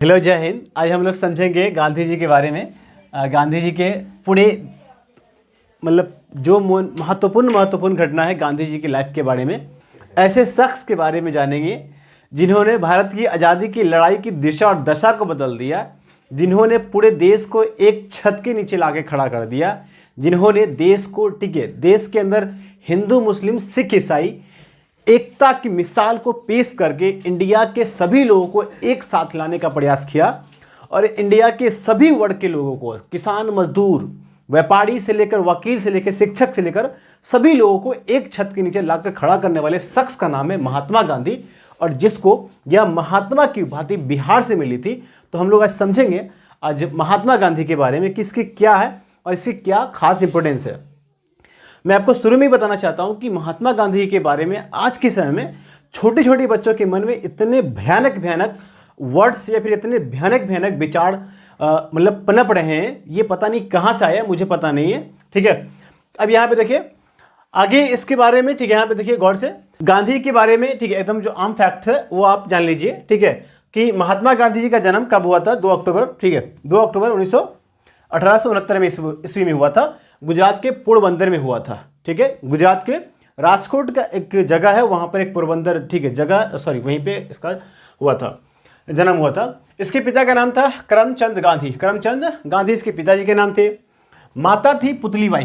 Hello, जय हिंद। आज हम लोग समझेंगे गांधी जी के बारे में। गांधी जी के पूरे मतलब जो महत्वपूर्ण घटना है गांधी जी की लाइफ के बारे में, ऐसे शख्स के बारे में जानेंगे जिन्होंने भारत की आज़ादी की लड़ाई की दिशा और दशा को बदल दिया, जिन्होंने पूरे देश को एक छत के नीचे लाके खड़ा कर दिया, जिन्होंने देश को देश के अंदर हिंदू, मुस्लिम, सिख, ईसाई एकता की मिसाल को पेश करके इंडिया के सभी लोगों को एक साथ लाने का प्रयास किया और इंडिया के सभी वर्ग के लोगों को, किसान, मजदूर, व्यापारी से लेकर वकील से लेकर शिक्षक से लेकर सभी लोगों को एक छत के नीचे लाकर खड़ा करने वाले शख्स का नाम है महात्मा गांधी। और जिसको यह महात्मा की उपाधि बिहार से मिली थी। तो हम लोग आज समझेंगे आज महात्मा गांधी के बारे में, किसकी क्या है और इसकी क्या खास इंपॉर्टेंस है। मैं आपको शुरू में ही बताना चाहता हूं कि महात्मा गांधी के बारे में आज के समय में छोटे छोटे बच्चों के मन में इतने भयानक वर्ड्स या फिर इतने भयानक विचार मतलब पनप रहे हैं, ये पता नहीं कहाँ से आया, मुझे पता नहीं है। ठीक है, अब यहाँ पे देखिए आगे इसके बारे में। ठीक है, यहाँ पे देखिए गौर से गांधी के बारे में। ठीक है, एकदम जो आम फैक्ट है वो आप जान लीजिए। ठीक है, कि महात्मा गांधी जी का जन्म कब हुआ था? 2 अक्टूबर। ठीक है, 2 अक्टूबर 1869 में ईस्वी में हुआ था। गुजरात के पोरबंदर में हुआ था। ठीक है, गुजरात के राजकोट का एक जगह है, वहाँ पर एक पोरबंदर, ठीक है, जगह, सॉरी, वहीं पे इसका हुआ था, जन्म हुआ था। इसके पिता का नाम था करमचंद गांधी। करमचंद गांधी इसके पिताजी के नाम थे। माता थी पुतलीबाई।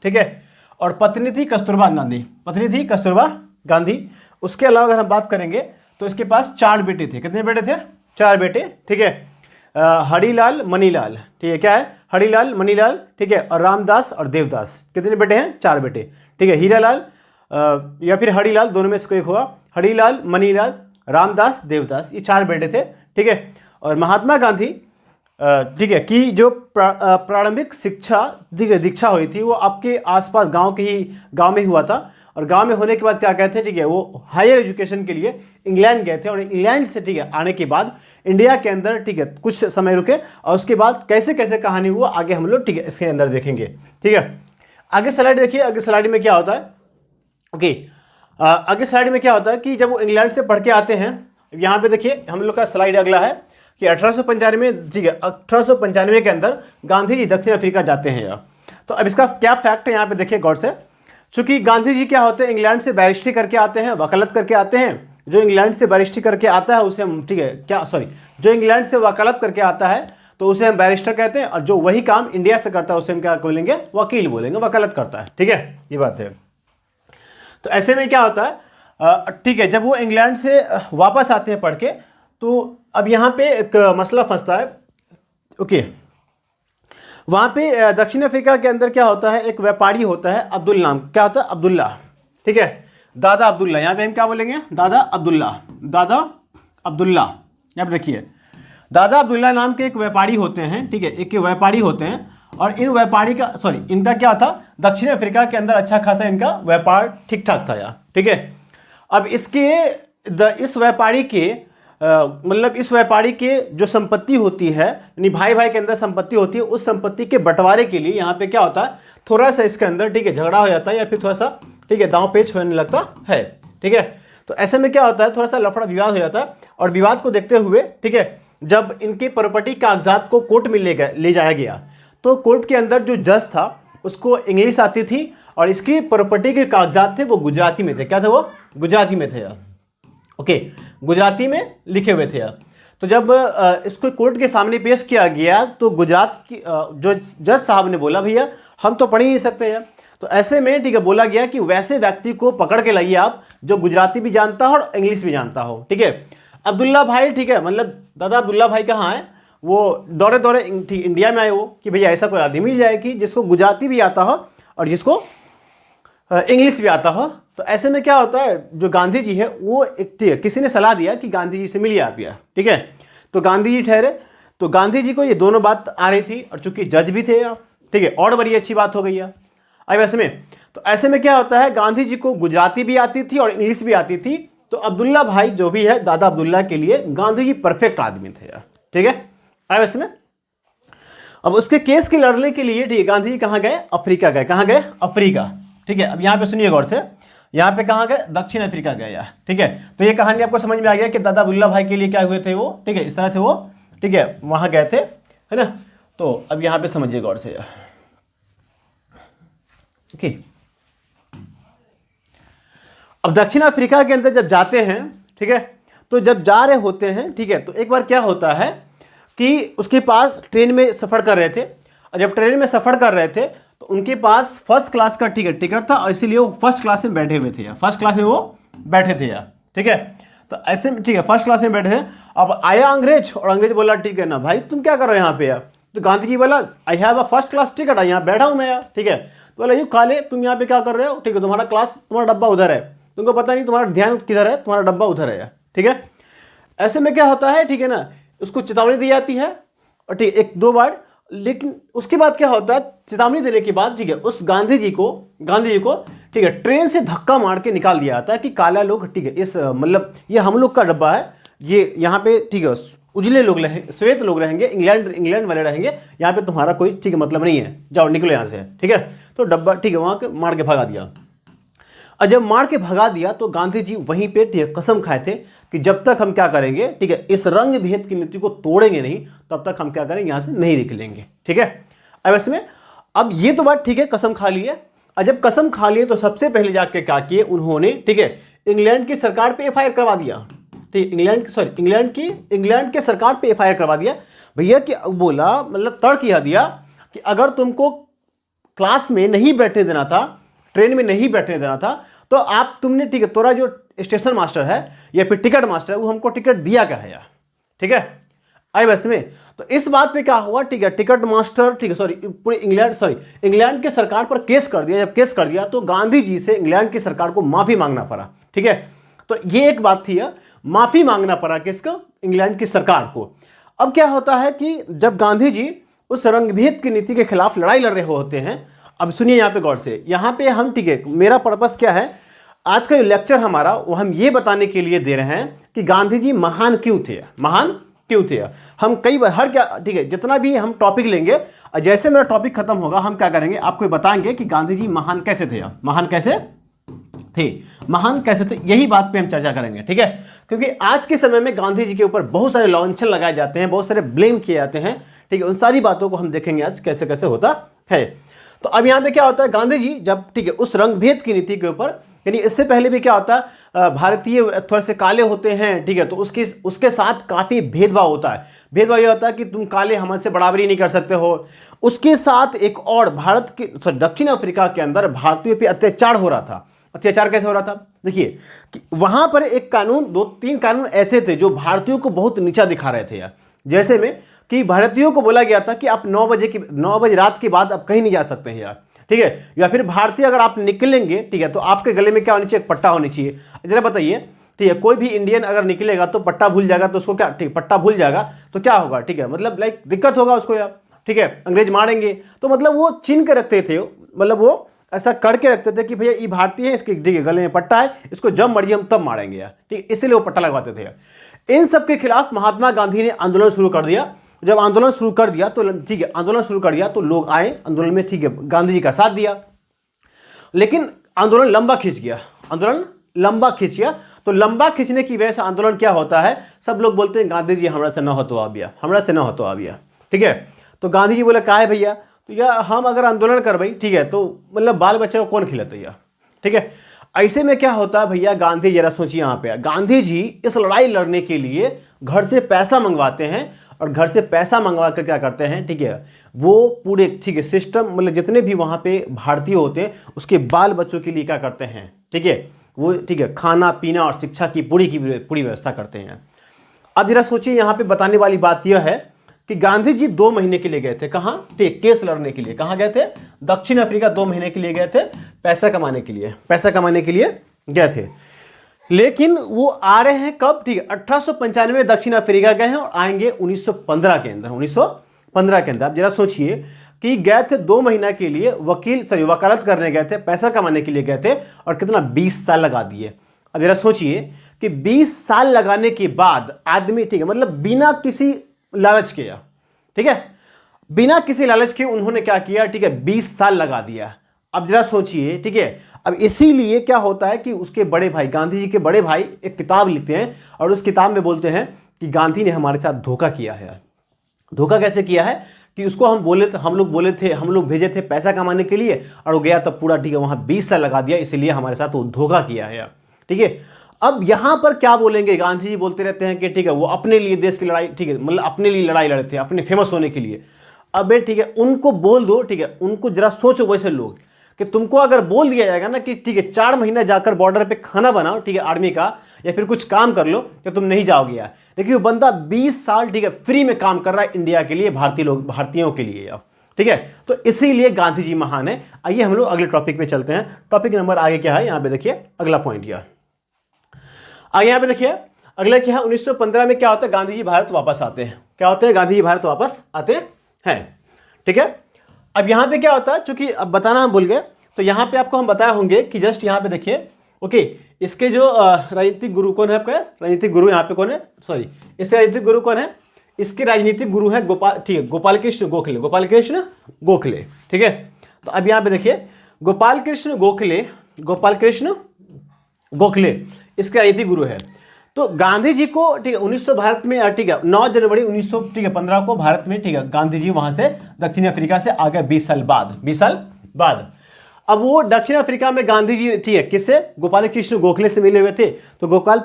ठीक है, और पत्नी थी कस्तूरबा गांधी। उसके अलावा अगर हम बात करेंगे तो इसके पास 4 बेटे थे। कितने बेटे थे? 4 बेटे। ठीक है, हरिलाल, मनीलाल। ठीक है, क्या है? हरिलाल, मनीलाल। ठीक है, और रामदास और देवदास। कितने बेटे हैं? 4 बेटे। ठीक है, हीरालाल या फिर हरिलाल, दोनों में से कोई एक हुआ। हरिलाल, मनीलाल, रामदास, देवदास, ये 4 बेटे थे। ठीक है, और महात्मा गांधी ठीक है की जो प्रारंभिक शिक्षा दीक्षा हुई थी वो आपके आसपास गांव में ही हुआ था। और गांव में होने के बाद क्या कहते हैं, ठीक है, वो हायर एजुकेशन के लिए इंग्लैंड गए थे। और इंग्लैंड से, ठीक है, आने के बाद इंडिया के अंदर, ठीक है, कुछ समय रुके और उसके बाद कैसे कैसे कहानी हुआ आगे हम लोग, ठीक है, इसके अंदर देखेंगे। ठीक है, आगे स्लाइड देखिए। आगे स्लाइड में क्या होता है? ओके, आगे स्लाइड में क्या होता है कि जब वो इंग्लैंड से पढ़ के आते हैं, यहाँ पे देखिए हम लोग का स्लाइड अगला है कि 1895, ठीक है, 1895 के अंदर गांधी जी दक्षिण अफ्रीका जाते हैं यार। तो अब इसका क्या फैक्ट है यहाँ पे देखिए गौर से। चूंकि गांधी जी क्या होते हैं, इंग्लैंड से बैरिस्ट्री करके आते हैं, वकालत करके आते हैं। जो इंग्लैंड से बैरिस्ट्री करके आता है उसे हम, ठीक है, क्या, सॉरी, जो इंग्लैंड से वकालत करके आता है तो उसे हम बैरिस्टर कहते हैं। और जो वही काम इंडिया से करता है उसे हम क्या बोलेंगे? वकील बोलेंगे, वकालत करता है। ठीक है, ये बात है। तो ऐसे में क्या होता है, ठीक है, जब वो इंग्लैंड से वापस आते हैं पढ़ के, तो अब यहाँ पे एक मसला फंसता है। ओके, वहाँ पे दक्षिण अफ्रीका के अंदर क्या होता है, एक व्यापारी होता है, अब्दुल नाम, क्या होता है? अब्दुल्ला। ठीक है, दादा अब्दुल्ला, यहाँ पे हम क्या बोलेंगे? दादा अब्दुल्ला। यहाँ पे देखिए, दादा अब्दुल्ला नाम के एक व्यापारी होते हैं। ठीक है, एक व्यापारी होते हैं और इन व्यापारी का, सॉरी, इनका क्या था, दक्षिण अफ्रीका के अंदर अच्छा खासा इनका व्यापार ठीक ठाक था यार। ठीक है, अब इस व्यापारी के मतलब इस व्यापारी के जो संपत्ति होती है, यानी भाई भाई के अंदर संपत्ति होती है, उस संपत्ति के बंटवारे के लिए यहाँ पे क्या होता है, थोड़ा सा इसके अंदर, ठीक है, झगड़ा हो जाता है या फिर थोड़ा सा, ठीक है, दांव पेच होने लगता है। ठीक है, तो ऐसे में क्या होता है, थोड़ा सा लफड़ा विवाद हो जाता है। और विवाद को देखते हुए, ठीक है, जब इनके प्रॉपर्टी कागजात को कोर्ट में ले जाया गया, तो कोर्ट के अंदर जो जज था उसको इंग्लिश आती थी और इसकी प्रॉपर्टी के कागजात थे वो गुजराती में थे। क्या थे वो? गुजराती में थे यार। ओके, गुजराती में लिखे हुए थे यार। तो जब इसको कोर्ट के सामने पेश किया गया तो गुजरात की जो जज साहब ने बोला, भैया हम तो पढ़ ही नहीं सकते यार। तो ऐसे में, ठीक है, बोला गया कि वैसे व्यक्ति को पकड़ के लाइए आप जो गुजराती भी जानता हो और इंग्लिश भी जानता हो। ठीक है, अब्दुल्ला भाई, ठीक है, मतलब दादा अब्दुल्ला भाई कहाँ है, वो दौरे इंडिया में आए वो कि भैया ऐसा कोई आदमी मिल जाए कि जिसको गुजराती भी आता हो और जिसको इंग्लिश भी आता हो। तो ऐसे में क्या होता है, जो गांधी जी है वो एक, ठीक है, किसी ने सलाह दिया कि गांधी जी से मिलिए आप यार। ठीक है, तो गांधी जी ठहरे। तो गांधी जी को ये दोनों बात आ रही थी और चूंकि जज भी थे आप, ठीक है, और बड़ी अच्छी बात हो गई यार। अब ऐसे में, तो ऐसे में क्या होता है, गांधी जी को गुजराती भी आती थी और इंग्लिश भी आती थी। तो अब्दुल्ला भाई जो भी है, दादा अब्दुल्ला के लिए गांधी जी परफेक्ट आदमी थे यार। ठीक है, अब ऐसे में अब उसके केस के लड़ने के लिए, ठीक है, गांधी जी कहाँ गए? अफ्रीका गए। कहाँ गए? अफ्रीका। ठीक है, अब यहाँ पे सुनिए गौर से, यहाँ पे कहाँ गए, दक्षिण अफ्रीका गया, ठीक है। तो ये कहानी आपको समझ में आ गया कि दादा वल्लभ भाई के लिए क्या हुए थे वो, ठीक है, इस तरह से वो, ठीक है, वहां गए थे, है ना। तो अब यहाँ पे समझिए गौर से, ओके। अब दक्षिण अफ्रीका के अंदर जब जाते हैं, ठीक है, तो जब जा रहे होते हैं, ठीक है, तो एक बार क्या होता है कि उसके पास ट्रेन में सफ़र कर रहे थे, और जब ट्रेन में सफ़र कर रहे थे तो उनके पास फर्स्ट क्लास का टिकट था, और इसीलिए वो फर्स्ट क्लास में बैठे हुए थे यार, फर्स्ट क्लास में वो बैठे थे यार, ठीक है। तो ऐसे में, ठीक है, फर्स्ट क्लास में बैठे थे। अब आया अंग्रेज, और अंग्रेज बोला ठीक है ना भाई, तुम क्या कर रहे हो यहाँ पे यार। तो गांधी जी बोला I have a first class ticket, यहाँ बैठा हूँ मैं यार, ठीक है। तो बोला यू काले, तुम यहाँ पे क्या कर रहे हो, ठीक है, तुम्हारा क्लास, तुम्हारा डब्बा उधर है, तुमको पता नहीं तुम्हारा ध्यान किधर है, तुम्हारा डब्बा उधर है यार, ठीक है। ऐसे में क्या होता है, ठीक है ना, उसको चेतावनी दी जाती है, और ठीक है, 1-2 बार। लेकिन उसके बाद क्या होता है, चेतावनी देने के बाद, ठीक है, उस गांधी जी को, ठीक है, ट्रेन से धक्का मार के निकाल दिया जाता है कि काला लोग, ठीक है, इस मतलब ये हम लोग का डब्बा है, ये यहाँ पे, ठीक है, उजले लोग रहेंगे, श्वेत लोग रहेंगे, इंग्लैंड वाले रहेंगे, यहाँ पे तुम्हारा कोई, ठीक है, मतलब नहीं है, जाओ निकलो यहाँ से, ठीक है। तो डब्बा, ठीक है, वहाँ के मार के भगा दिया। और जब मार के भगा दिया तो गांधी जी वहीं पे, ठीक है, कसम खाए थे कि जब तक हम क्या करेंगे, ठीक है, इस रंग भेद की नीति को तोड़ेंगे नहीं, तब तक हम क्या करेंगे, यहाँ से नहीं निकलेंगे, ठीक है। अब इसमें, अब ये तो बात ठीक है, कसम खा ली है। और जब कसम खा लिए तो सबसे पहले जाके क्या किए उन्होंने, ठीक है, इंग्लैंड की सरकार पे एफआईआर करवा दिया, ठीक, इंग्लैंड के सरकार पे एफआईआर करवा दिया भैया, कि बोला मतलब तर्क यह दिया कि अगर तुमको क्लास में नहीं बैठने देना था, ट्रेन में नहीं बैठने देना था, तो तुमने, ठीक है, तोरा जो स्टेशन मास्टर है या फिर टिकट मास्टर है, वो हमको टिकट दिया क्या है यार, ठीक है। आई बस में, तो इस बात पे क्या हुआ, ठीक है, टिकट मास्टर, ठीक है, पूरे इंग्लैंड की सरकार पर केस कर दिया। जब केस कर दिया तो गांधी जी से इंग्लैंड की सरकार को माफी मांगना पड़ा, ठीक है। तो ये एक बात थी, माफी मांगना पड़ा किसको, इंग्लैंड की सरकार को। अब क्या होता है कि जब गांधी जी उस रंगभेद की नीति के खिलाफ लड़ाई लड़ रहे होते हैं, अब सुनिए यहाँ पे गौर से, यहाँ पे हम, ठीक है, मेरा पर्पस क्या है आज का जो लेक्चर हमारा, वो हम ये बताने के लिए दे रहे हैं कि गांधी जी महान क्यों थे, हम कई बार हर क्या, ठीक है, जितना भी हम टॉपिक लेंगे, जैसे मेरा टॉपिक खत्म होगा हम क्या करेंगे, आपको बताएंगे कि गांधी जी महान कैसे थे, महान कैसे थे, यही बात पे हम चर्चा करेंगे, ठीक है। क्योंकि आज के समय में गांधी जी के ऊपर बहुत सारे लॉन्चर लगाए जाते हैं, बहुत सारे ब्लेम किए जाते हैं, ठीक है, उन सारी बातों को हम देखेंगे आज कैसे कैसे होता है। तो अब यहाँ पे क्या होता है, गांधी जी जब, ठीक है, उस रंगभेद की नीति के ऊपर, यानी इससे पहले भी क्या होता है, भारतीय थोड़े से काले होते हैं, ठीक है, तो उसके साथ काफ़ी भेदभाव होता है। भेदभाव ये होता है कि तुम काले हमसे बराबरी नहीं कर सकते हो। उसके साथ एक और भारत के, दक्षिण अफ्रीका के अंदर भारतीयों पे अत्याचार हो रहा था। अत्याचार कैसे हो रहा था, देखिए कि वहाँ पर एक कानून, 2-3 कानून ऐसे थे जो भारतीयों को बहुत नीचा दिखा रहे थे यार। जैसे में कि भारतीयों को बोला गया था कि आप 9 बजे रात के बाद आप कहीं नहीं जा सकते हैं यार, ठीक है। या फिर भारतीय अगर आप निकलेंगे, ठीक है, तो आपके गले में क्या होनी चाहिए, पट्टा होनी चाहिए। जरा बताइए, ठीक है, कोई भी इंडियन अगर निकलेगा तो पट्टा भूल जाएगा, तो उसको क्या, ठीक, पट्टा भूल जाएगा तो क्या होगा, ठीक है, मतलब लाइक दिक्कत होगा उसको यार, ठीक है, अंग्रेज मारेंगे। तो मतलब वो चिन्ह के रखते थे, मतलब वो ऐसा करके रखते थे कि भैया ये भारतीय है, इसके, ठीक है, गले में पट्टा है, इसको जब मर्जी हम तब मारेंगे यार, ठीक, इसलिए वो पट्टा लगवाते थे यार। इन सब के खिलाफ महात्मा गांधी ने आंदोलन शुरू कर दिया। जब आंदोलन शुरू कर दिया तो, ठीक है, आंदोलन शुरू कर दिया तो लोग आए आंदोलन में, ठीक है, गांधी जी का साथ दिया। लेकिन आंदोलन लंबा खिंच गया, तो लंबा खिंचने की वजह से आंदोलन क्या होता है, सब लोग बोलते हैं गांधी जी हमरा से न हो तो आ गया, ठीक है। तो गांधी जी बोले का है भैया, तो यार हम अगर आंदोलन कर भाई, ठीक है, तो मतलब बाल बच्चे को कौन खिलाता यार, ठीक है। ऐसे में क्या होता है भैया, गांधी, जरा सोचिए यहाँ पे, गांधी जी इस लड़ाई लड़ने के लिए घर से पैसा मंगवाते हैं, और घर से पैसा मंगवा कर क्या करते हैं, ठीक है, वो पूरे, ठीक है, सिस्टम, मतलब जितने भी वहाँ पे भारतीय होते हैं उसके बाल बच्चों के लिए क्या करते हैं, ठीक है, वो, ठीक है, खाना पीना और शिक्षा की पूरी व्यवस्था करते हैं। अब जरा सोचिए, यहाँ पे बताने वाली बात यह है कि गांधी जी 2 महीने के लिए गए थे, कहाँ, ठीक, केस लड़ने के लिए, कहाँ गए थे, दक्षिण अफ्रीका 2 महीने के लिए गए थे, पैसा कमाने के लिए गए थे। लेकिन वो आ रहे हैं कब, ठीक है, 1895 में दक्षिण अफ्रीका गए हैं और आएंगे 1915 के अंदर। आप जरा सोचिए कि गए थे 2 महीना के लिए, वकालत करने गए थे, पैसा कमाने के लिए गए थे, और कितना 20 साल लगा दिए। अब जरा सोचिए कि 20 साल लगाने के बाद आदमी, ठीक है, मतलब बिना किसी लालच के, ठीक है, बिना किसी लालच के उन्होंने क्या किया, ठीक है, 20 साल लगा दिया। अब जरा सोचिए, ठीक है। अब इसीलिए क्या होता है कि उसके बड़े भाई, गांधी जी के बड़े भाई एक किताब लिखते हैं और उस किताब में बोलते हैं कि गांधी ने हमारे साथ धोखा किया है। धोखा कैसे किया है कि उसको हम लोग भेजे थे पैसा कमाने के लिए और वो गया तब पूरा, ठीक है, वहां 20 साल लगा दिया, इसीलिए हमारे साथ वो धोखा किया है, ठीक है। अब यहां पर क्या बोलेंगे, गांधी जी बोलते रहते हैं कि ठीक है वो अपने लिए देश की लड़ाई, ठीक है, मतलब अपने लिए लड़ाई लड़े थे, अपने फेमस होने के लिए। अबे ठीक है, उनको बोल दो, ठीक है, उनको जरा सोचो वैसे लोग कि तुमको अगर बोल दिया जाएगा ना कि ठीक है 4 महीने जाकर बॉर्डर पे खाना बनाओ, ठीक है, आर्मी का, या फिर कुछ काम कर लो, कि तुम नहीं जाओगे यार। देखिए वो बंदा 20 साल, ठीक है, फ्री में काम कर रहा है इंडिया के लिए, भारतीयों के लिए यार, ठीक है। तो इसीलिए गांधी जी महान है। आइए हम लोग अगले टॉपिक पे चलते हैं। टॉपिक नंबर आगे क्या है, यहां पे देखिए अगला पॉइंट यार, आगे यहां पे देखिए अगला क्या है। 1915 में क्या होता है, गांधी जी भारत वापस आते हैं। क्या होते हैं, गांधी जी भारत वापस आते हैं, ठीक है। अब यहां पे क्या होता है, चूंकि अब बताना हम भूल गए, तो यहां पे आपको हम बताए होंगे कि जस्ट यहां पे देखिए, ओके, इसके जो राजनीतिक गुरु कौन है आपका, राजनीतिक गुरु यहां पे कौन है, सॉरी, इसके राजनीतिक गुरु कौन है, इसके राजनीतिक गुरु है गोपाल, ठीक है, गोपाल कृष्ण गोखले, ठीक है। तो अब यहां पे देखिए गोपाल कृष्ण गोखले इसके राजनीतिक गुरु है। तो गांधी जी को, ठीक है, 1900 भारत में, ठीक है, 9 जनवरी 1915 को भारत में, ठीक है, गांधी जी वहां से दक्षिण अफ्रीका से आ गए 20 साल बाद। अब वो दक्षिण अफ्रीका में गांधी जी, ठीक है, किससे, गोपाल कृष्ण गोखले से मिले हुए थे। तो गोपाल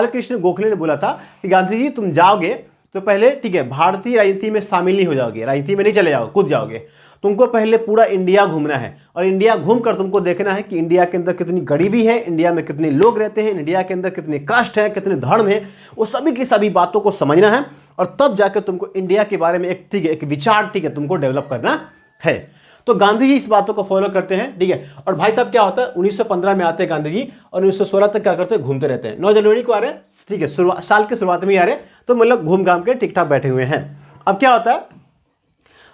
कृष्ण गोखले ने बोला था कि गांधी जी तुम जाओगे तो पहले, ठीक है, भारतीय राजनीति में शामिल नहीं हो जाओगे, राजनीति में नहीं चले जाओगे, कूद जाओगे, तुमको पहले पूरा इंडिया घूमना है और इंडिया घूमकर तुमको देखना है कि इंडिया के अंदर कितनी गरीबी है, इंडिया में कितने लोग रहते हैं, इंडिया के अंदर कितने कास्ट है, कितने धर्म है, वो सभी की सभी बातों को समझना है और तब जाकर तुमको इंडिया के बारे में एक, ठीक है, एक विचार, ठीक है, तुमको डेवलप करना है। तो गांधी जी इस बातों को फॉलो करते हैं, ठीक है। और भाई साहब क्या होता है, 1915 में आते हैं गांधी जी और 1916 तक क्या करते हैं, घूमते रहते हैं। 9 जनवरी को आ रहे हैं, ठीक है, साल के शुरुआत में ही आ रहे हैं, तो मतलब घूम घाम के ठीक ठाक बैठे हुए हैं। अब क्या होता है,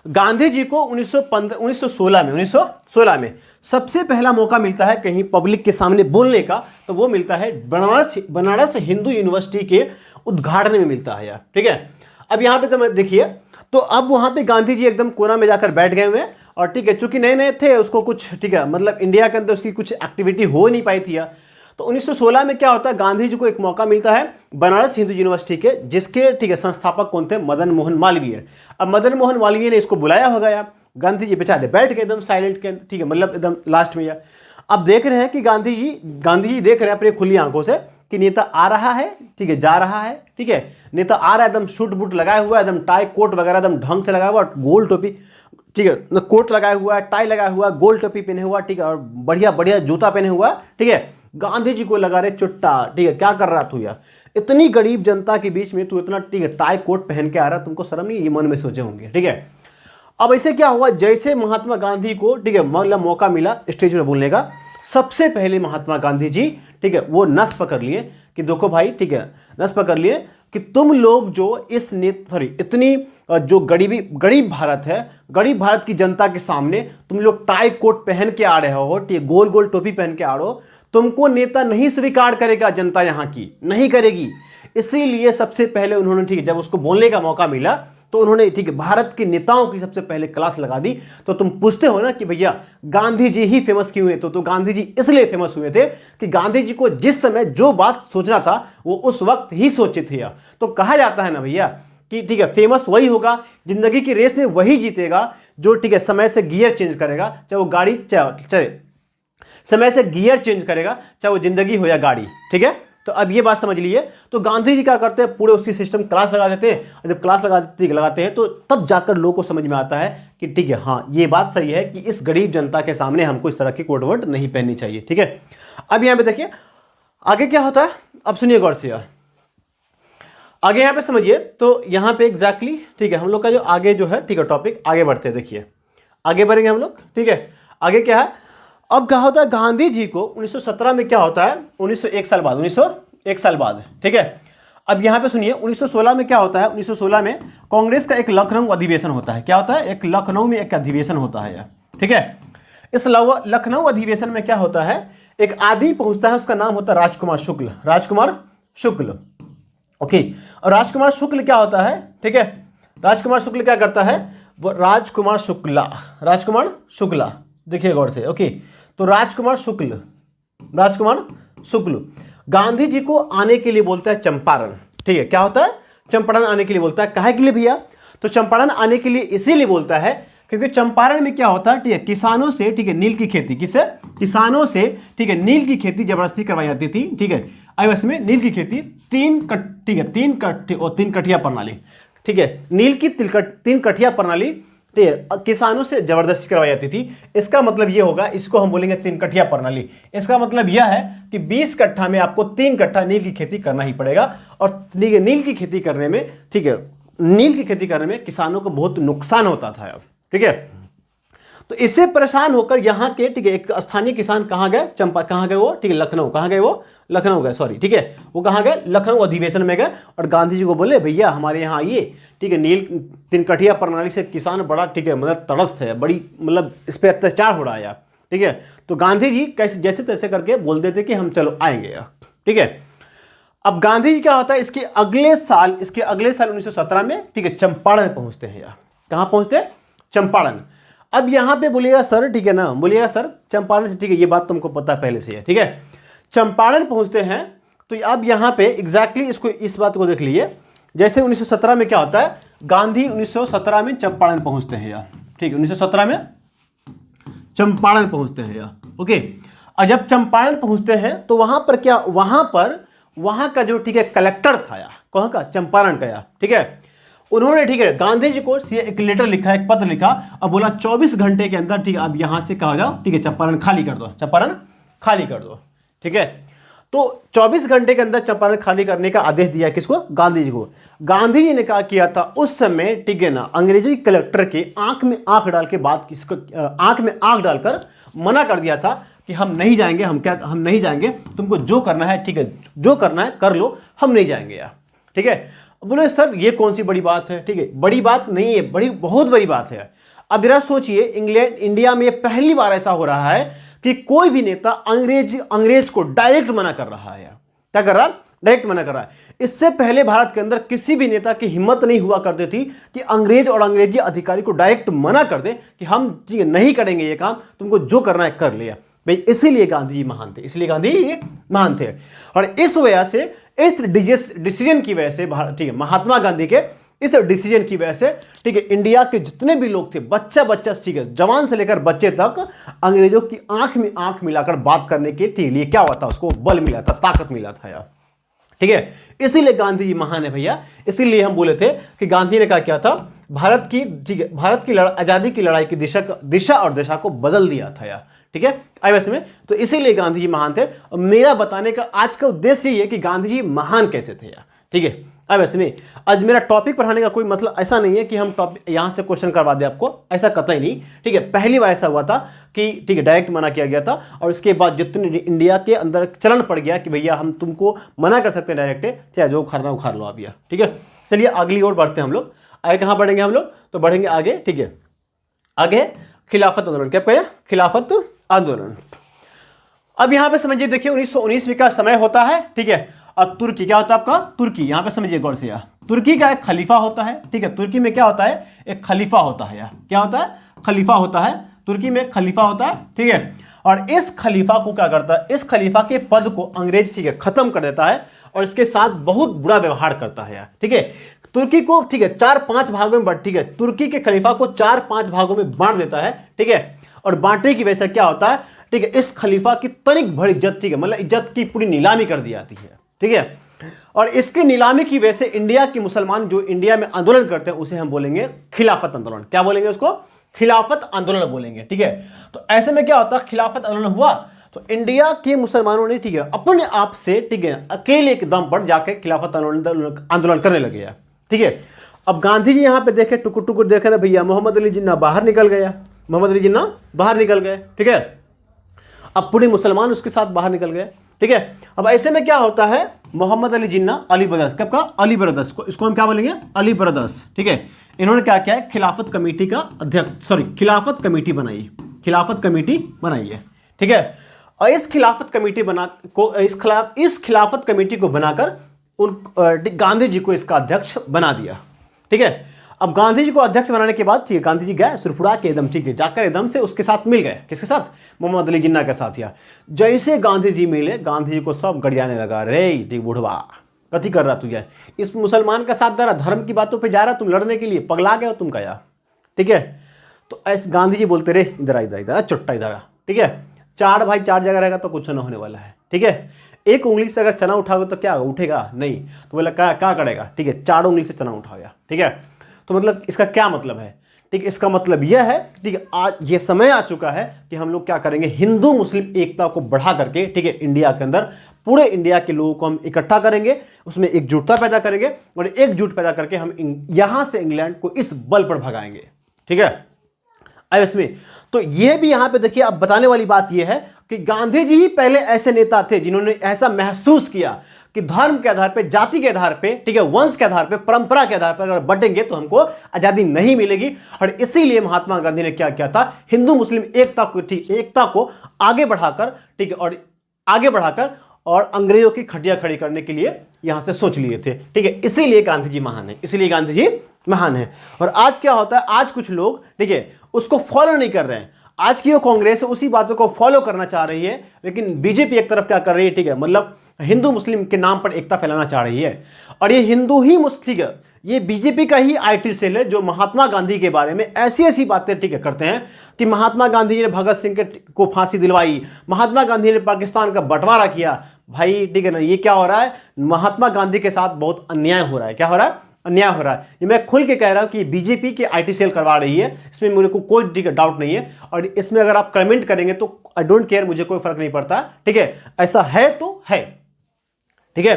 गांधी जी को 1916 में सबसे पहला मौका मिलता है कहीं पब्लिक के सामने बोलने का, तो वो मिलता है बनारस हिंदू यूनिवर्सिटी के उद्घाटन में मिलता है यार, ठीक है। अब यहाँ पे तो देखिए, तो अब वहां पे गांधी जी एकदम कोना में जाकर बैठ गए हुए और, ठीक है, चूंकि नए नए थे उसको कुछ, ठीक है, मतलब इंडिया के अंदर उसकी कुछ एक्टिविटी हो नहीं पाई थी यार। तो 1916 में क्या होता है, गांधी जी को एक मौका मिलता है बनारस हिंदू यूनिवर्सिटी के, जिसके, ठीक है, संस्थापक कौन थे, मदन मोहन मालवीय। अब मदन मोहन मालवीय ने इसको बुलाया होगा यार, गांधी जी बेचारे बैठ गए एकदम साइलेंट के, ठीक है, मतलब एकदम लास्ट में यार। अब देख रहे हैं कि गांधी जी देख रहे हैं अपनी खुली आंखों से कि नेता आ रहा है, ठीक है, जा रहा है, ठीक है, नेता आ रहा है एकदम सूट बूट लगाया हुआ है, एकदम टाई कोट वगैरह एकदम ढंग से लगाया हुआ, गोल टोपी, ठीक है, कोट लगाया हुआ है, टाई लगाया हुआ, गोल टोपी पहने हुआ, ठीक है, और बढ़िया बढ़िया जूता पहने हुआ, ठीक है। गांधी जी को लगा रहे चुट्टा, ठीक है, क्या कर रहा तू यार, इतनी गरीब जनता के बीच में तू इतना, ठीक है, टाई कोट पहन के आ रहा, तुमको शर्म नहीं, ये मन में सोचे होंगे, ठीक है। अब ऐसे क्या हुआ, जैसे महात्मा गांधी को, ठीक है, मतलब मौका मिला स्टेज पर बोलने का, सबसे पहले महात्मा गांधी जी, ठीक है, वो नस पकड़ लिए कि देखो भाई, ठीक है, नस पकड़ लिए कि तुम लोग जो इतनी जो गरीब भारत है, गरीब भारत की जनता के सामने तुम लोग टाई कोट पहन के आ रहे हो, ठीक है, गोल गोल टोपी पहन के आ रहे हो, तुमको नेता नहीं स्वीकार करेगा, जनता यहां की नहीं करेगी। इसीलिए सबसे पहले उन्होंने, ठीक है, जब उसको बोलने का मौका मिला तो उन्होंने, ठीक है, भारत के नेताओं की सबसे पहले क्लास लगा दी। तो तुम पूछते हो ना कि भैया गांधी जी ही फेमस क्यों हुए, तो गांधी जी इसलिए फेमस हुए थे कि गांधी जी को जिस समय जो बात सोचना था वो उस वक्त ही सोचे थे। तो कहा जाता है ना भैया कि, ठीक है, फेमस वही होगा, जिंदगी की रेस में वही जीतेगा जो, ठीक है, समय से गियर चेंज करेगा, चाहे वो गाड़ी चले, समय से गियर चेंज करेगा, चाहे वो जिंदगी हो या गाड़ी, ठीक है। तो अब ये बात समझ लीजिए, तो गांधी जी क्या करते हैं, पूरे उसकी सिस्टम क्लास लगा देते हैं, और जब क्लास लगाते हैं तो तब जाकर लोगों को समझ में आता है कि ठीक है, हाँ ये बात सही है कि इस गरीब जनता के सामने हमको इस तरह की कोट वर्ड नहीं पहननी चाहिए, ठीक है। अब यहाँ पे देखिए आगे क्या होता है, अब सुनिए गौर से यार, आगे यहाँ पे समझिए। तो यहाँ पे एग्जैक्टली, ठीक है, हम लोग का जो आगे जो है, ठीक है, टॉपिक आगे बढ़ते हैं, देखिए आगे बढ़ेंगे हम लोग, ठीक है। आगे क्या है, अब क्या होता है, गांधी जी को 1917 में क्या होता है, 1901 साल बाद, ठीक है। अब यहां पे सुनिए 1916 में क्या होता है, 1916 में कांग्रेस का एक लखनऊ अधिवेशन होता है। क्या होता है, एक लखनऊ में एक अधिवेशन होता है, ठीक है। इस लखनऊ अधिवेशन में क्या होता है, एक आदमी पहुंचता है, उसका नाम होता है राजकुमार शुक्ल, ओके। और राजकुमार शुक्ल क्या होता है, ठीक है, राजकुमार शुक्ल क्या करता है, वो राजकुमार शुक्ला, देखिए गौर से, ओके। तो राजकुमार शुक्ल गांधी जी को आने के लिए बोलता है चंपारण, ठीक है। क्या होता है? चंपारण आने के लिए बोलता है। काहे के लिए भैया? तो चंपारण आने के लिए इसीलिए बोलता है क्योंकि चंपारण में क्या होता है, ठीक है, किसानों से, ठीक है, नील की खेती, किससे? किसानों से, ठीक है, नील की खेती जबरदस्ती करवाई जाती थी, ठीक है। अब इसमें नील की खेती ठीक है, तीन कठिया प्रणाली, ठीक है, नील की तीन कठिया प्रणाली, ठीक है, किसानों से जबरदस्ती करवाई जाती थी। इसका मतलब ये होगा, इसको हम बोलेंगे तीन कठिया प्रणाली। इसका मतलब यह है कि 20 कट्ठा में आपको 3 कट्ठा नील की खेती करना ही पड़ेगा। और नील की खेती करने में, ठीक है, नील की खेती करने में किसानों को बहुत नुकसान होता था, ठीक है। तो इससे परेशान होकर यहाँ के, ठीक है, एक स्थानीय किसान कहाँ गए? कहाँ गए वो? ठीक है, लखनऊ। कहाँ गए वो? लखनऊ गए, सॉरी, ठीक है, वो कहाँ गए? लखनऊ अधिवेशन में गए और गांधी जी को बोले, भैया हमारे यहाँ आइए, ठीक है, नील तीन कठिया प्रणाली से किसान बड़ा, ठीक है, मतलब तड़स्त है, बड़ी मतलब इस पर अत्याचार हो रहा है, ठीक है। तो गांधी जी कैसे जैसे तैसे करके बोल देते कि हम चलो आएंगे, ठीक है। अब गांधी जी क्या होता है, इसके अगले साल 1917 में, ठीक है, चंपारण पहुंचते हैं यार। कहाँ पहुंचते हैं? चंपारण। अब यहां पे बोलिएगा सर, ठीक है ना, बोलिएगा सर चंपारण, ठीक है, ये बात तुमको पता पहले से है, ठीक है। चंपारण पहुंचते हैं तो अब यहां पे एग्जैक्टली इस बात को देख लीजिए। जैसे 1917 में क्या होता है, गांधी 1917 में चंपारण पहुंचते हैं यार, ठीक है, 1917 में चंपारण पहुंचते हैं यार, ओके। और जब चंपारण पहुंचते हैं तो वहां पर क्या, वहां का जो, ठीक है, कलेक्टर था यार, कहाँ का? चंपारण का यार, ठीक है। उन्होंने, ठीक है, गांधी जी को एक लेटर लिखा, एक पत्र लिखा और बोला 24 घंटे के अंदर, ठीक है, अब यहां से कहा जाओ, ठीक है, चंपारण खाली कर दो, चंपारण खाली कर दो, ठीक है। तो 24 घंटे के अंदर चंपारण खाली करने का आदेश दिया किसको? गांधी जी को। गांधी जी ने क्या किया था उस समय, ठीक है ना, अंग्रेजी कलेक्टर के आंख में आंख डाल के बात, किसको आंख में आंख डालकर मना कर दिया था कि हम नहीं जाएंगे, हम नहीं जाएंगे, तुमको जो करना है, ठीक है, जो करना है कर लो, हम नहीं जाएंगे यार, ठीक है। बोले सर ये कौन सी बड़ी बात है, ठीक है, बड़ी बात नहीं है, बहुत बड़ी बात है। अब जरा सोचिए, इंडिया में पहली बार ऐसा हो रहा है कि कोई भी नेता अंग्रेज को डायरेक्ट मना कर रहा है। क्या कर रहा है? डायरेक्ट मना कर रहा है। इससे पहले भारत के अंदर किसी भी नेता की हिम्मत नहीं हुआ करती थी कि अंग्रेज और अंग्रेजी अधिकारी को डायरेक्ट मना कर दे कि हम, ठीक है, नहीं करेंगे ये काम, तुमको जो करना है कर लिया भाई। इसीलिए गांधी जी महान थे, इसलिए गांधी जी महान थे। और इस वजह से, इस डिसीजन की वजह से, ठीक है, महात्मा गांधी के इस डिसीजन की वजह से, ठीक है, इंडिया के जितने भी लोग थे, बच्चा, ठीक है, जवान से लेकर बच्चे तक, अंग्रेजों की आंख में आंख मिलाकर बात करने के लिए क्या हुआ था, उसको बल मिला था, ताकत मिला था यार, ठीक है। इसीलिए गांधी जी महान है भैया। इसीलिए हम बोले थे कि गांधी ने क्या किया था, भारत की, ठीक है, भारत की आजादी की लड़ाई की दिशा और दिशा को बदल दिया था यार, ठीक है, आईएस में। तो इसीलिए गांधी जी महान थे। और मेरा बताने का आज का उद्देश्य ये है कि गांधी जी महान कैसे थे यार, ठीक है। अब ऐसे में आज मेरा टॉपिक पढ़ाने का कोई मतलब ऐसा नहीं है कि हम टॉपिक यहां से क्वेश्चन करवा दें आपको, ऐसा कतई नहीं, ठीक है। पहली बार ऐसा हुआ था कि, ठीक है, डायरेक्ट मना किया गया था और इसके बाद जितने इंडिया के अंदर चलन पड़ गया कि भैया हम तुमको मना कर सकते हैं डायरेक्ट, चाहे जो उखाड़ना उखाड़ लो आप यार, ठीक है। चलिए अगली ओर बढ़ते हैं हम लोग। आगे कहाँ बढ़ेंगे हम लोग? तो बढ़ेंगे आगे, ठीक है, आगे खिलाफत आंदोलन। क्या कहें? खिलाफत आंदोलन। अब यहां पे समझिए, देखिए 1919 का समय होता है, ठीक है। और तुर्की क्या होता है आपका? तुर्की, यहां पे समझिए गौर से यार, तुर्की का एक खलीफा होता है, ठीक है। तुर्की में क्या होता है? एक खलीफा होता है यार। क्या होता है? खलीफा होता है। तुर्की में एक खलीफा होता है, ठीक है। और इस खलीफा को क्या करता है? इस खलीफा के पद को अंग्रेज, ठीक है, खत्म कर देता है और इसके साथ बहुत बुरा व्यवहार करता है यार, ठीक है। तुर्की को, ठीक है, 4-5 भागों में ठीक है, तुर्की के खलीफा को 4-5 भागों में बांट देता है, ठीक है। और बांटने की वजह से क्या होता है, ठीक है, इस खलीफा की तनिक भर इज्जत, ठीक है, मतलब इज्जत की पूरी नीलामी कर दी जाती है, ठीक है। और इसकी नीलामी की वजह से इंडिया के मुसलमान जो इंडिया में आंदोलन करते हैं उसे हम बोलेंगे खिलाफत आंदोलन। क्या बोलेंगे उसको? खिलाफत आंदोलन बोलेंगे, ठीक है। तो ऐसे में क्या होता है, खिलाफत आंदोलन हुआ तो इंडिया के मुसलमानों ने, ठीक है, अपने आप से, ठीक है, अकेले के दम पर जाकर खिलाफत आंदोलन करने लगे, ठीक है। अब गांधी जी यहां पे देखे, टुकुर टुकुर देख रहे भैया, मोहम्मद अली जिन्ना बाहर निकल गया, मोहम्मद अली जिन्ना बाहर निकल गए, ठीक है। अब पूरे मुसलमान उसके साथ बाहर निकल गए, ठीक है। अब ऐसे में क्या होता है, मोहम्मद अली जिन्ना, अली ब्रदर्स, कब का? अली ब्रदर्स, इसको हम क्या बोलेंगे? अली ब्रदर्स, ठीक है। इन्होंने क्या किया है? खिलाफत कमेटी का अध्यक्ष, सॉरी, खिलाफत कमेटी बनाई, खिलाफत कमेटी बनाई है, ठीक है। और इस खिलाफत कमेटी इस खिलाफत कमेटी को बनाकर गांधी जी को इसका अध्यक्ष बना दिया, ठीक है। अब गांधी जी को अध्यक्ष बनाने के बाद ठीक है, गांधी जी गए सुरफुरा के एकदम ठीक है, जाकर एकदम से उसके साथ मिल गए। किसके साथ? मोहम्मद अली जिन्ना के साथ। या जैसे गांधी जी मिले, गांधी जी को सब गड़ियाने लगा, रे ठीक बुढ़वा कथी कर रहा तुझे, इस मुसलमान का साथ दे रहा, धर्म की बातों पे जा रहा तुम लड़ने के लिए, पगला गए हो तुम का यार। ठीक है, तो ऐसे गांधी जी बोलते रहे, इधर आ, इधर इधर चुट्टा इधर आ। ठीक है, चार भाई चार जगह रहेगा तो कुछ न होने वाला है। ठीक है, एक उंगली से अगर चना उठाओगे तो क्या उठेगा? नहीं। तो बोला क्या करेगा? ठीक है, चार उंगली से चना उठाओ। ठीक है, तो मतलब इसका क्या मतलब है? ठीक है, इसका मतलब यह है, ठीक है, आज ये समय आ चुका है कि हम लोग क्या करेंगे, हिंदू मुस्लिम एकता को बढ़ा करके, ठीक है, इंडिया के अंदर पूरे इंडिया के लोगों को हम इकट्ठा करेंगे, उसमें एकजुटता पैदा करेंगे और एकजुट पैदा करके हम यहां से इंग्लैंड को इस बल पर भगाएंगे। ठीक है, अब इसमें तो ये भी यहां पे देखिए, अब बताने वाली बात यह है कि गांधी जी ही पहले ऐसे नेता थे जिन्होंने ऐसा महसूस किया कि धर्म के आधार पे, जाति के आधार पे, ठीक है, वंश के आधार पे, परंपरा के आधार पर अगर बटेंगे तो हमको आजादी नहीं मिलेगी। और इसीलिए महात्मा गांधी ने क्या किया था, हिंदू मुस्लिम एकता को, ठीक, एकता को आगे बढ़ाकर, ठीक है, और आगे बढ़ाकर और अंग्रेजों की खटिया खड़ी करने के लिए यहां से सोच लिए थे। ठीक है, इसीलिए गांधी जी महान है, इसीलिए गांधी जी महान है। और आज क्या होता है, आज कुछ लोग, ठीक है, उसको फॉलो नहीं कर रहे हैं। आज की जो कांग्रेस है उसी बातों को फॉलो करना चाह रही है, लेकिन बीजेपी एक तरफ क्या कर रही है, ठीक है, मतलब हिंदू मुस्लिम के नाम पर एकता फैलाना चाह रही है। और ये हिंदू ही मुस्लिम, ये बीजेपी का ही आईटी सेल है जो महात्मा गांधी के बारे में ऐसी ऐसी बातें, ठीक है, करते हैं कि महात्मा गांधी जी ने भगत सिंह को फांसी दिलवाई, महात्मा गांधी ने पाकिस्तान का बंटवारा किया। भाई ठीक है ना, ये क्या हो रहा है, महात्मा गांधी के साथ बहुत अन्याय हो रहा है। क्या हो रहा है? अन्याय हो रहा है। ये मैं खुल के कह रहा हूं कि बीजेपी की आईटी सेल करवा रही है, इसमें मेरे को कोई डाउट नहीं है। और इसमें अगर आप कमेंट करेंगे तो आई डोंट केयर, मुझे कोई फर्क नहीं पड़ता। ठीक है, ऐसा है तो है। ठीक है,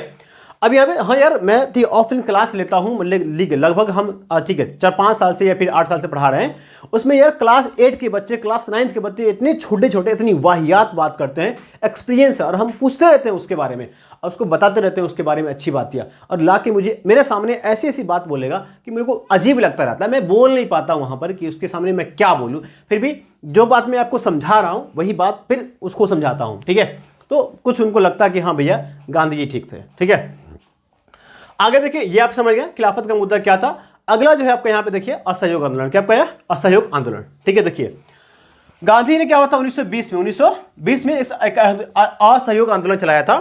अब यहाँ पे हाँ यार, मैं ठीक ऑफलाइन क्लास लेता हूँ, लगभग हम ठीक है 4-5 साल से या फिर 8 साल से पढ़ा रहे हैं। उसमें यार क्लास 8 के बच्चे, क्लास 9 के बच्चे इतने छोटे छोटे, इतनी वाहियात बात करते हैं, एक्सपीरियंस है, और हम पूछते रहते हैं उसके बारे में और उसको बताते रहते हैं उसके बारे में अच्छी बात किया, और ला के मुझे मेरे सामने ऐसी ऐसी बात बोलेगा कि मेरे को अजीब लगता रहता है। मैं बोल नहीं पाता वहाँ पर कि उसके सामने मैं क्या बोलूँ। फिर भी जो बात मैं आपको समझा रहा हूँ वही बात फिर उसको समझाता हूँ। ठीक है, तो कुछ उनको लगता है कि हाँ भैया गांधी जी ठीक थे। ठीक है, आगे देखिए, ये आप समझ गए खिलाफत का मुद्दा क्या था। अगला जो है आपका यहाँ पे देखिए असहयोग आंदोलन। क्या आपका है? असहयोग आंदोलन। ठीक है, देखिए गांधी ने क्या हुआ था 1920 में इस असहयोग आंदोलन चलाया था।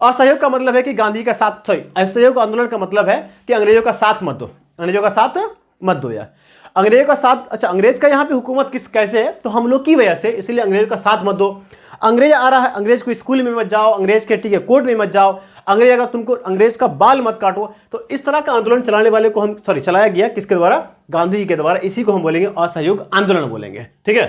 असहयोग का मतलब है कि गांधी का साथ, असहयोग आंदोलन का मतलब है कि अंग्रेजों का साथ मत दो, अंग्रेजों का साथ मत दो यार, अंग्रेजों का साथ। अच्छा, अंग्रेज का यहाँ पे हुकूमत कैसे है, तो हम लोग की वजह से, इसलिए अंग्रेजों का साथ मत दो। अंग्रेज आ रहा है, अंग्रेज को स्कूल में मत जाओ, अंग्रेज के ठीक है कोर्ट में मत जाओ, अंग्रेज अगर तुमको अंग्रेज का बाल मत काटो। तो इस तरह का आंदोलन चलाने वाले को हम चलाया गया किसके द्वारा? गांधी जी के द्वारा। इसी को हम बोलेंगे असहयोग आंदोलन बोलेंगे। ठीक है,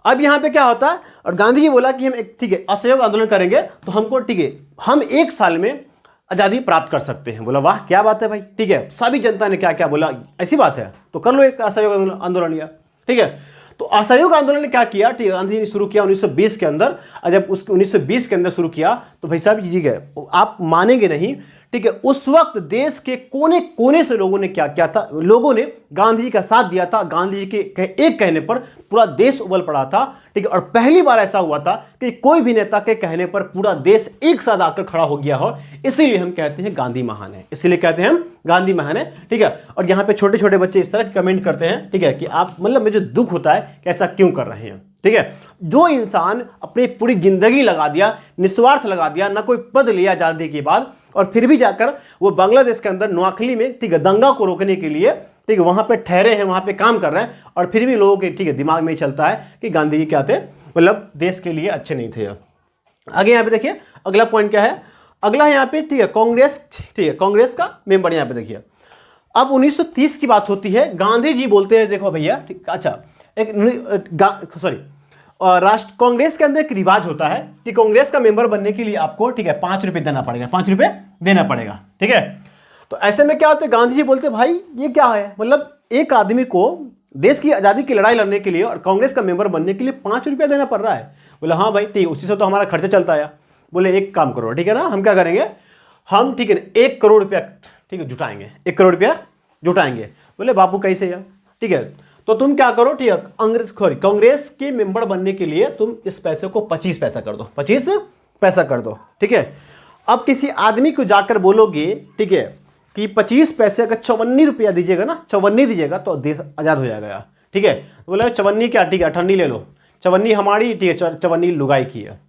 अब यहाँ पे क्या होता है, और गांधी जी बोला कि हम एक ठीक है असहयोग आंदोलन करेंगे तो हमको ठीक है हम 1 साल में आज़ादी प्राप्त कर सकते हैं। बोला वाह क्या बात है भाई। ठीक है, सभी जनता ने क्या क्या बोला, ऐसी बात है तो कर लो एक असहयोग आंदोलन या। ठीक है, तो असहयोग आंदोलन ने क्या किया, ठीक है, गांधी जी ने शुरू किया 1920 के अंदर। और जब उसके 1920 के अंदर शुरू किया तो भाई साहब जी गए, आप मानेंगे नहीं। ठीक है, उस वक्त देश के कोने कोने से लोगों ने क्या किया था, लोगों ने गांधी जी का साथ दिया था। गांधी जी के एक कहने पर पूरा देश उबल पड़ा था। ठीक है, और पहली बार ऐसा हुआ था कि कोई भी नेता के कहने पर पूरा देश एक साथ आकर खड़ा हो गया हो। इसीलिए हम कहते हैं गांधी महान है, इसीलिए कहते हैं हम गांधी महान है। ठीक है, और यहाँ पे छोटे छोटे बच्चे इस तरह कमेंट करते हैं, ठीक है, कि आप मतलब मुझे दुख होता है कि ऐसा क्यों कर रहे हैं। ठीक है, जो इंसान अपनी पूरी जिंदगी लगा दिया, निस्वार्थ लगा दिया, ना कोई पद लिया आजादी के बाद, और फिर भी जाकर वो बांग्लादेश के अंदर नोआखली में ठीक है दंगा को रोकने के लिए ठीक है वहां पे ठहरे हैं, वहां पे काम कर रहे हैं, और फिर भी लोगों के ठीक है दिमाग में चलता है कि गांधी जी क्या थे, मतलब देश के लिए अच्छे नहीं थे। आगे यहाँ पे देखिए अगला पॉइंट क्या है, अगला यहाँ पे ठीक है कांग्रेस, ठीक है कांग्रेस का मेंबर यहाँ पे देखिए। अब 1930 की बात होती है, गांधी जी बोलते हैं देखो भैया, अच्छा एक राष्ट्र कांग्रेस के अंदर एक रिवाज होता है कि कांग्रेस का मेंबर बनने के लिए आपको ठीक है 5 रुपये देना पड़ेगा, 5 रुपये देना पड़ेगा। ठीक है, तो ऐसे में क्या होता है, गांधी जी बोलते भाई ये क्या है, मतलब एक आदमी को देश की आज़ादी की लड़ाई लड़ने के लिए और कांग्रेस का मेंबर बनने के लिए 5 रुपया देना पड़ रहा है। बोले हाँ भाई ठीक, उसी से तो हमारा खर्चा चलता है। बोले एक काम करो, ठीक है ना, हम क्या करेंगे, हम ठीक है 1 करोड़ रुपया ठीक है जुटाएंगे, 1 करोड़ रुपया जुटाएंगे। बोले बापू कैसे यार, ठीक है, तो तुम क्या करो, ठीक है कांग्रेस के मेंबर बनने के लिए तुम इस पैसे को 25 पैसा कर दो, 25 पैसा कर दो। ठीक है, अब किसी आदमी को जाकर बोलोगे, ठीक है कि 25 पैसे का 54 रुपया दीजिएगा ना, 54 दीजिएगा तो देश आज़ाद हो जाएगा। ठीक है, तो बोला 54 क्या, ठीक है 58 ले लो, 54 हमारी, ठीक है 54 लुगाई की है।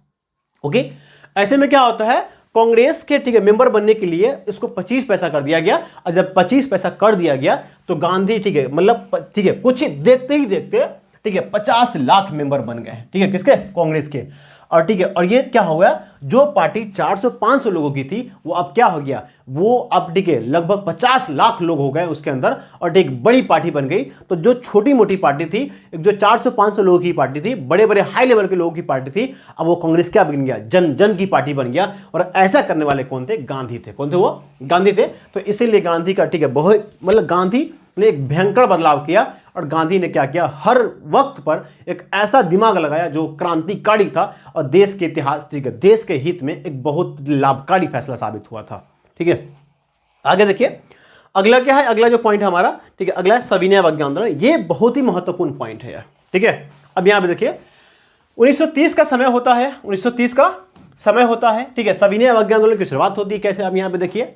ओके, ऐसे में क्या होता है, कांग्रेस के ठीक है मेंबर बनने के लिए इसको 25 पैसा कर दिया गया, और जब 25 पैसा कर दिया गया तो गांधी ठीक है मतलब ठीक है कुछ देखते ही देखते ठीक है 50 लाख मेंबर बन गए। ठीक है, किसके, कांग्रेस के। और ठीक है, और ये क्या हो गया, जो पार्टी 400-500 लोगों की थी वो अब क्या हो गया, वो अब ठीक है लगभग 50 लाख लोग हो गए उसके अंदर, और ठीक बड़ी पार्टी बन गई। तो जो छोटी मोटी पार्टी थी, जो 400-500 लोगों की पार्टी थी, बड़े बड़े हाई लेवल के लोगों की पार्टी थी, अब वो कांग्रेस क्या बन गया, जन जन की पार्टी बन गया। और ऐसा करने वाले कौन थे, गांधी थे। कौन थे वो, गांधी थे। तो इसीलिए गांधी का ठीक है बहुत मतलब गांधी ने एक भयंकर बदलाव किया, और गांधी ने क्या किया, हर वक्त पर एक ऐसा दिमाग लगाया जो क्रांतिकारी था और देश के इतिहास, ठीक है देश के हित में एक बहुत लाभकारी फैसला साबित हुआ था। ठीक है, आगे देखिए अगला क्या है, अगला जो पॉइंट है हमारा, ठीक है अगला है सविनय अवज्ञा आंदोलन। ये बहुत ही महत्वपूर्ण पॉइंट है यार। ठीक है, अब यहां पे देखिए 1930 का समय होता है, 1930 का समय होता है। ठीक है, सविनय अवज्ञा आंदोलन की शुरुआत होती है कैसे, अब यहां पे देखिए,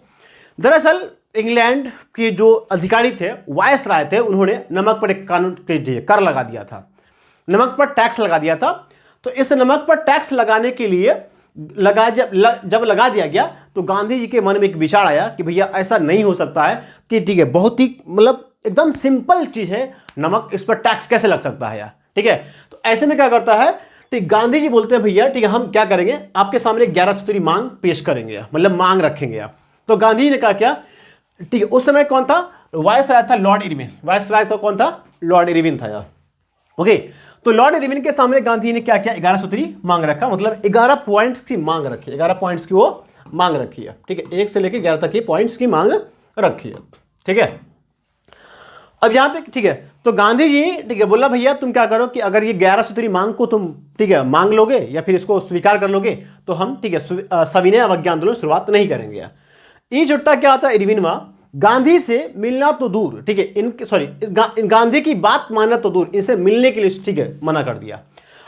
दरअसल इंग्लैंड के जो अधिकारी थे, वायसराय थे, उन्होंने नमक पर एक कानून कर लगा दिया था, नमक पर टैक्स लगा दिया था। तो इस नमक पर टैक्स लगाने के लिए जब लगा दिया गया तो गांधी जी के मन में एक विचार आया कि भैया ऐसा नहीं हो सकता है कि ठीक है बहुत ही मतलब एकदम सिंपल चीज है नमक, इस पर टैक्स कैसे लग सकता है यार। ठीक है, तो ऐसे में क्या करता है, ठीक गांधी जी बोलते हैं भैया ठीक है हम क्या करेंगे, आपके सामने 11 सूत्री मांग पेश करेंगे, मतलब मांग रखेंगे आप। तो गांधी जी ने कहा क्या, ठीक है उस समय कौन था, वायसराय था लॉर्ड इरविन, वायसराय तो कौन था, लॉर्ड इरविन था यार। ओके, तो लॉर्ड इरविन के सामने गांधी ने क्या किया, 11 सूत्री मांग रखा, मतलब 11 पॉइंट्स की मांग रखी, 11 पॉइंट्स की वो मांग रखी है। ठीक है, 1 से लेकर 11 तक की पॉइंट्स की मांग रखी है। ठीक है, अब यहां पे ठीक है, तो गांधी जी ठीक है बोला भैया तुम क्या करो कि अगर ये 11 सूत्री मांग को तुम ठीक है मांग लोगे या फिर इसको स्वीकार कर लोगे तो हम ठीक है सविनय अवज्ञा आंदोलन शुरुआत नहीं करेंगे। ये छुट्टा क्या होता है, इरविनवा गांधी से मिलना तो दूर, ठीक है इनके सॉरी गांधी की बात मानना तो दूर, इनसे मिलने के लिए ठीक है मना कर दिया।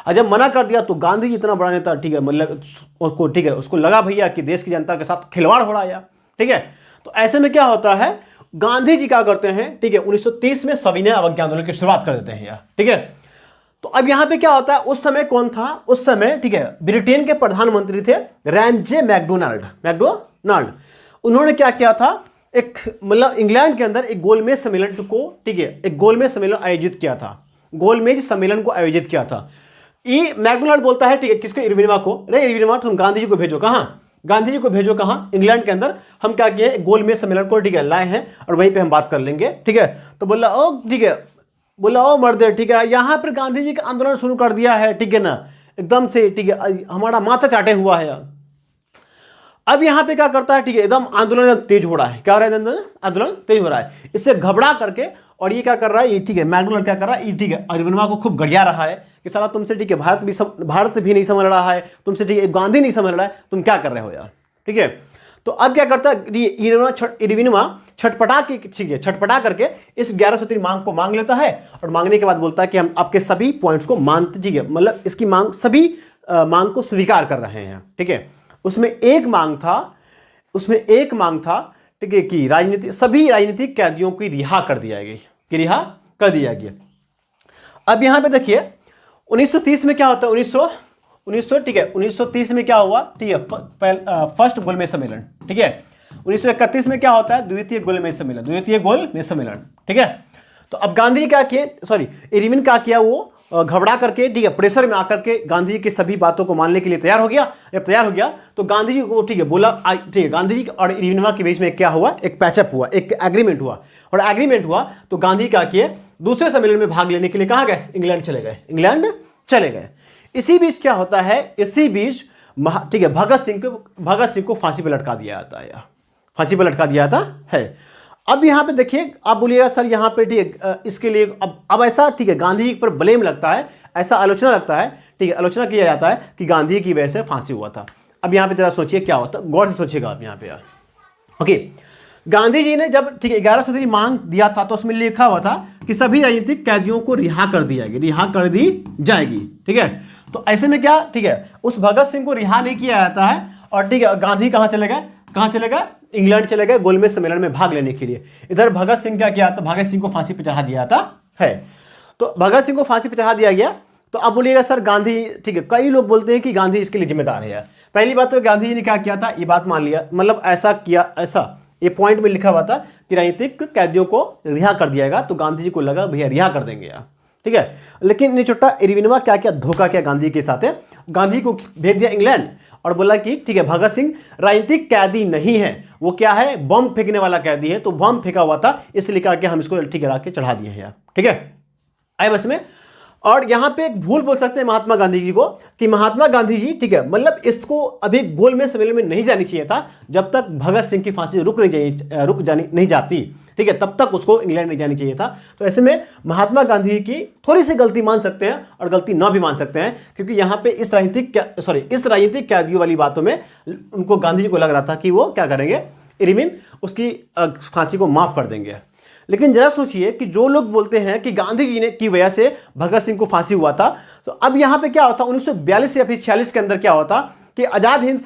और जब मना कर दिया तो गांधी जी इतना बड़ा नेता ठीक है मतलब उसको ठीक है उसको लगा भैया कि देश की जनता के साथ खिलवाड़ हो रहा है। ठीक है, तो ऐसे में क्या होता है, गांधी जी क्या करते हैं, ठीक है 1930 में सविनय अवज्ञा आंदोलन की शुरुआत कर देते हैं यार। ठीक है, तो अब यहां पे क्या होता है, उस समय कौन था, उस समय ठीक है ब्रिटेन के प्रधानमंत्री थे रैमजे मैकडोनाल्ड। उन्होंने क्या किया था, एक मतलब इंग्लैंड के अंदर एक गोलमेज सम्मेलन को ठीक है एक गोलमेज सम्मेलन आयोजित किया था, गोलमेज सम्मेलन को आयोजित किया था। ये मैकडोनाल्ड बोलता है ठीक है किसको, इरविनवा को, अरे इरविनवा तुम गांधी जी को भेजो, कहां, गांधी जी को भेजो कहां, इंग्लैंड के अंदर, हम क्या किए गोलमेज सम्मेलन को ठीक है लाए हैं और वहीं पे हम बात कर लेंगे। ठीक है, तो बोला ओ ठीक है, बोला ओ मर्दे ठीक है यहां पर गांधी जी का आंदोलन शुरू कर दिया है, ठीक है ना एकदम से, ठीक है हमारा माथा चाटे हुआ है। अब यहां पे क्या करता है, ठीक है एकदम आंदोलन तेज हो रहा है, क्या हो रहा है, आंदोलन तेज हो रहा है, इससे घबरा करके, और ये क्या कर रहा है, ये ठीक है मैकडोनाल्ड क्या कर रहा है, ये ठीक है इरविनवा को खूब गरिया रहा है कि साला तुमसे ठीक है भारत भी नहीं समझ रहा है, तुमसे ठीक है गांधी नहीं समझ रहा है, तुम क्या कर रहे हो यार। ठीक है, तो अब क्या करता है इरविनवा छटपटा के ठीक है छटपटा करके इस 11 सूत्री मांग को मांग लेता है, और मांगने के बाद बोलता है कि हम आपके सभी पॉइंट्स को मानते, ठीक है मतलब इसकी मांग सभी मांग को स्वीकार कर रहे हैं। ठीक है, उसमें एक मांग था ठीक है कि सभी राजनीतिक कैदियों की रिहा कर दिया गया। अब यहां पे देखिए 1930 में क्या होता है, 1900 ठीक है 1930 में क्या हुआ, ठीक है फर्स्ट गोलमेज सम्मेलन। ठीक है, 1931 में क्या होता है, द्वितीय गोलमेज सम्मेलन। ठीक है, तो अब गांधी क्या किए, इरविन क्या किया, वो घबरा करके ठीक है प्रेशर में आकर के गांधी जी की सभी बातों को मानने के लिए तैयार हो गया। जब तैयार हो गया तो गांधी जी को ठीक है बोला, ठीक है गांधी जी और इरविनवा के बीच में क्या हुआ, एक पैचअप हुआ, एक एग्रीमेंट हुआ, और एग्रीमेंट हुआ तो गांधी क्या किए, दूसरे सम्मेलन में भाग लेने के लिए कहाँ गए, इंग्लैंड चले गए। इसी बीच क्या होता है, ठीक है भगत सिंह को फांसी पर लटका दिया जाता है। अब यहां पे देखिए, आप बोलिएगा सर यहां पे ठीक है इसके लिए अब ऐसा ठीक है गांधी जी पर ब्लेम लगता है, ऐसा आलोचना लगता है, ठीक है आलोचना किया जाता है कि गांधी जी की वजह से फांसी हुआ था। अब यहां पे जरा सोचिए क्या होता, गौर से सोचिएगा आप यहां पे यार। ओके, गांधी जी ने जब ठीक है 11 सूत्री मांग दिया था तो उसमें लिखा हुआ था कि सभी राजनीतिक कैदियों को रिहा कर दी जाएगी। ठीक है, तो ऐसे में क्या ठीक है उस भगत सिंह को रिहा नहीं किया जाता है, और ठीक है गांधी कहां चले गए, इंग्लैंड चले गए गोलमेज सम्मेलन में भाग लेने के लिए। इधर भगत सिंह क्या किया था, भगत सिंह को फांसी पर चढ़ा दिया था है। तो भगत सिंह को फांसी पर चढ़ा दिया गया। तो अब बोलिएगा सर गांधी, ठीक है, कई लोग बोलते हैं कि गांधी इसके लिए जिम्मेदार है। पहली बात तो गांधी जी ने क्या किया था, ये बात मान लिया, मतलब ऐसा किया, ऐसा ये पॉइंट में लिखा हुआ था कि राजनीतिक कैदियों को रिहा कर दिया गया। तो गांधी जी को लगा भैया रिहा कर देंगे यार, ठीक है। लेकिन ये छोटा इरविनवा क्या क्या धोखा किया गांधी जी के साथ है, गांधी को भेज दिया इंग्लैंड और बोला कि ठीक है भगत सिंह राजनीतिक कैदी नहीं है, वो क्या है, बम फेंकने वाला कैदी है। तो बम फेंका हुआ था इसलिए कहा कि हम इसको ठीक है चढ़ा दिए हैं यार, ठीक है। आए बस में। और यहां पे एक भूल बोल सकते हैं महात्मा गांधी जी को कि महात्मा गांधी जी, ठीक है, मतलब इसको अभी गोलमेज सम्मेलन में नहीं जानी चाहिए था जब तक भगत सिंह की फांसी रुक नहीं जाती, ठीक है, तब तक उसको इंग्लैंड नहीं जानी चाहिए था। तो ऐसे में महात्मा गांधी जी की थोड़ी सी गलती मान सकते हैं और गलती ना भी मान सकते हैं, क्योंकि यहाँ पे इस राजनीतिक कैदियों वाली बातों में उनको गांधी जी को लग रहा था कि वो क्या करेंगे, इरविन उसकी फांसी को माफ कर देंगे। लेकिन जरा सोचिए कि जो लोग बोलते हैं कि गांधी जी ने की वजह से भगत सिंह को फांसी हुआ था, तो अब यहां पे क्या होता, 1942 या फिर 46 के अंदर क्या होता कि आजाद हिंद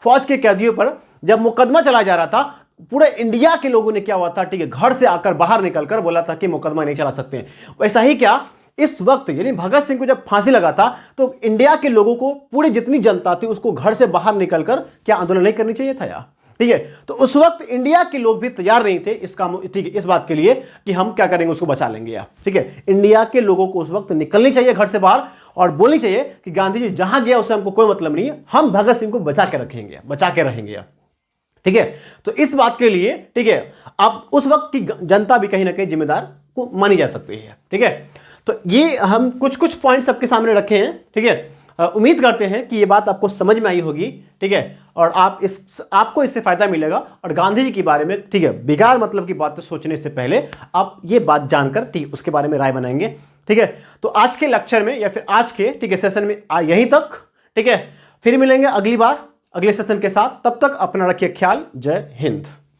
फौज के कैदियों पर जब मुकदमा चलाया जा रहा था, पूरे इंडिया के लोगों ने क्या हुआ था, ठीक है, घर से आकर बाहर निकलकर बोला था कि मुकदमा नहीं चला सकते हैं। वैसा ही क्या इस वक्त यानी भगत सिंह को जब फांसी लगा था तो इंडिया के लोगों को, पूरी जितनी जनता थी उसको घर से बाहर निकलकर क्या आंदोलन नहीं करनी चाहिए था यार, ठीक है। तो उस वक्त इंडिया के लोग भी तैयार नहीं थे इस काम, ठीक है, इस बात के लिए कि हम क्या करेंगे, उसको बचा लेंगे यार, ठीक है। इंडिया के लोगों को उस वक्त निकलनी चाहिए घर से बाहर और बोलनी चाहिए कि गांधी जी जहां गया उससे हमको कोई मतलब नहीं है, हम भगत सिंह को बचा के रहेंगे यार, ठीक है। तो इस बात के लिए, ठीक है, अब उस वक्त की जनता भी कहीं ना कहीं जिम्मेदार को मानी जा सकती है, ठीक है। तो ये हम कुछ पॉइंट्स सबके सामने रखे हैं, ठीक है। उम्मीद करते हैं कि ये बात आपको समझ में आई होगी, ठीक है, और आपको इससे फायदा मिलेगा। और गांधी जी के बारे में, ठीक है, बेकार मतलब की बातें सोचने से पहले आप ये बात जानकर, ठीक, उसके बारे में राय बनाएंगे, ठीक है। तो आज के लेक्चर में या फिर आज के, ठीक है, सेशन में यहीं तक, ठीक है। फिर मिलेंगे अगली बार अगले सेशन के साथ, तब तक अपना रखिए ख्याल। जय हिंद।